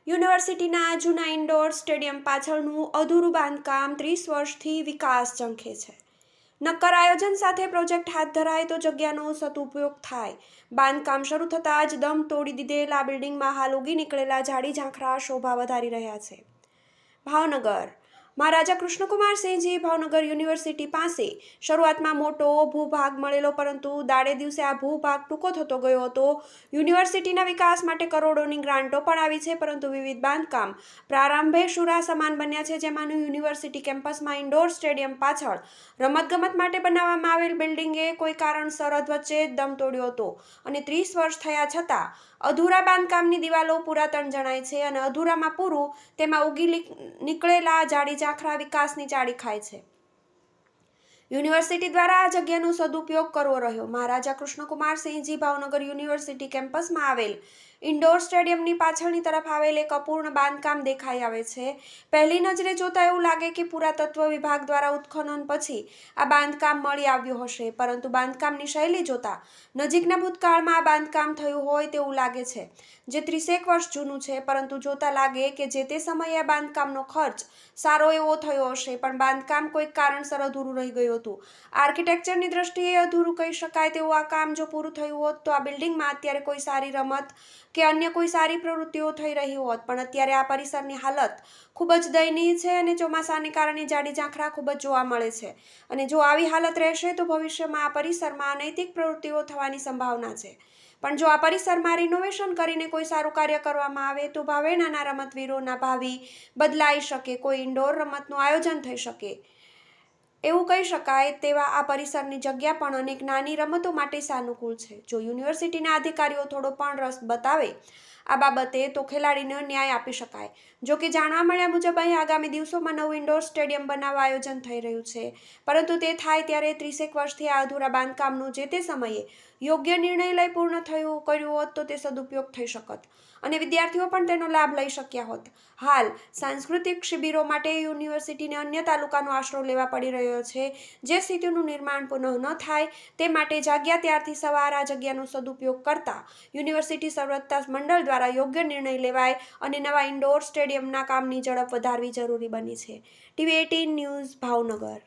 યુનિવર્સિટીના જૂના indoor stadium પાછળનું અધૂરું બાંધકામ 30 વર્ષથી વિકાસ ઝંખે છે. નક્કર આયોજન સાથે પ્રોજેક્ટ હાથ ધરાય તો જગ્યાનો સદુપયોગ થાય. બાંધકામ શરૂ થતાં જ દમ તોડી દીધેલ આ બિલ્ડિંગમાં હાલ ઉગી નીકળેલા ઝાડી ઝાંખરા શોભા વધારી રહ્યા છે. ભાવનગર મહારાજા કૃષ્ણકુમારસિંહજી ભાવનગર યુનિવર્સિટી પાસે શરૂઆતમાં મોટો ભૂભાગ મળેલો, પરંતુ દાડે દિવસે આ ભૂભાગ ટૂંકો થતો ગયો હતો. યુનિવર્સિટીના વિકાસ માટે કરોડોની ગ્રાન્ટો પણ આવી છે, પરંતુ વિવિધ બાંધકામ પ્રારંભે શુરા સમાન બન્યા છે. જેમાંનું યુનિવર્સિટી કેમ્પસમાં ઇન્ડોર સ્ટેડિયમ પાછળ રમતગમત માટે બનાવવામાં આવેલ બિલ્ડિંગે કોઈ કારણસર અધવચ્ચે દમ તોડ્યો હતો અને 30 વર્ષ થયા છતાં અધૂરા બાંધકામની દિવાલો પુરાતન જણાય છે અને અધૂરામાં પૂરું તેમાં ઉગી નીકળેલા ઝાડી ઝાંખરા વિકાસની ચાડી ખાય છે. યુનિવર્સિટી દ્વારા આ જગ્યાનો સદુપયોગ કરવો રહ્યો. મહારાજા કૃષ્ણકુમારસિંહજી ભાવનગર યુનિવર્સિટી કેમ્પસમાં આવેલ ઇન્ડોર સ્ટેડિયમની પાછળની તરફ આવેલ એક અપૂર્ણ બાંધકામ દેખાઈ આવે છે. પહેલી નજરે જોતા એવું લાગે કે પુરાતત્વ વિભાગ દ્વારા ઉત્ખનન પછી આ બાંધકામ મળી આવ્યું હશે, પરંતુ બાંધકામની શૈલી જોતા નજીકના ભૂતકાળમાં આ બાંધકામ થયું હોય તેવું લાગે છે, જે 30 વર્ષ જૂનું છે. પરંતુ જોતા લાગે કે જે તે સમયે આ બાંધકામનો ખર્ચ સારો એવો થયો હશે, પણ બાંધકામ કોઈક કારણસર અધૂરું રહી ગયું હતું. આર્કિટેક્ચરની દ્રષ્ટિએ અધૂરું કહી શકાય તેવું આ કામ જો પૂરું થયું હોત તો આ બિલ્ડિંગમાં અત્યારે કોઈ સારી રમત કે અન્ય કોઈ સારી પ્રવૃત્તિઓ થઈ રહી હોત, પણ અત્યારે આ પરિસરની હાલત ખૂબ જ દયનીય છે અને ચોમાસાને કારણે ઝાડી ઝાંખરા ખૂબ જ જોવા મળે છે. અને જો આવી હાલત રહેશે તો ભવિષ્યમાં આ પરિસરમાં અનૈતિક પ્રવૃત્તિઓ થવાની સંભાવના છે. પણ જો આ પરિસરમાં રિનોવેશન કરીને કોઈ સારું કાર્ય કરવામાં આવે તો ભાવે નાના રમતવીરોના ભાવિ બદલાઈ શકે, કોઈ ઇન્ડોર રમતનું આયોજન થઈ શકે એવું કહી શકાય તેવા આ પરિસરની જગ્યા પણ અનેક નાની રમતો માટે સાનુકૂળ છે. જો યુનિવર્સિટીના અધિકારીઓ થોડો પણ રસ બતાવે આ બાબતે તો ખેલાડીને ન્યાય આપી શકાય. જો કે જાણવા મળ્યા મુજબ અહીં આગામી દિવસોમાં નવું ઇન્ડોર સ્ટેડિયમ બનાવવા આયોજન થઈ રહ્યું છે, પરંતુ તે થાય ત્યારે 30 વર્ષથી આ અધૂરા બાંધકામનું જે તે સમયે યોગ્ય નિર્ણય લઈ પૂર્ણ કર્યું હોત તો તે સદુપયોગ થઈ શકત અને વિદ્યાર્થીઓ પણ તેનો લાભ લઈ શક્યા હોત. હાલ સાંસ્કૃતિક શિબિરો માટે યુનિવર્સિટીને અન્ય તાલુકાનો આશરો લેવા પડી રહ્યો છે. જે સ્થિતિનું નિર્માણ પુનઃ ન થાય તે માટે જાગ્યા ત્યારથી સવાર આ જગ્યાનો સદુપયોગ કરતા યુનિવર્સિટી સર્વોત્તા મંડળ દ્વારા યોગ્ય નિર્ણય લેવાય અને નવા ઇન્ડોર સ્ટેડિયમના કામની ઝડપ વધારવી જરૂરી બની છે. TV18 news Bhavnagar.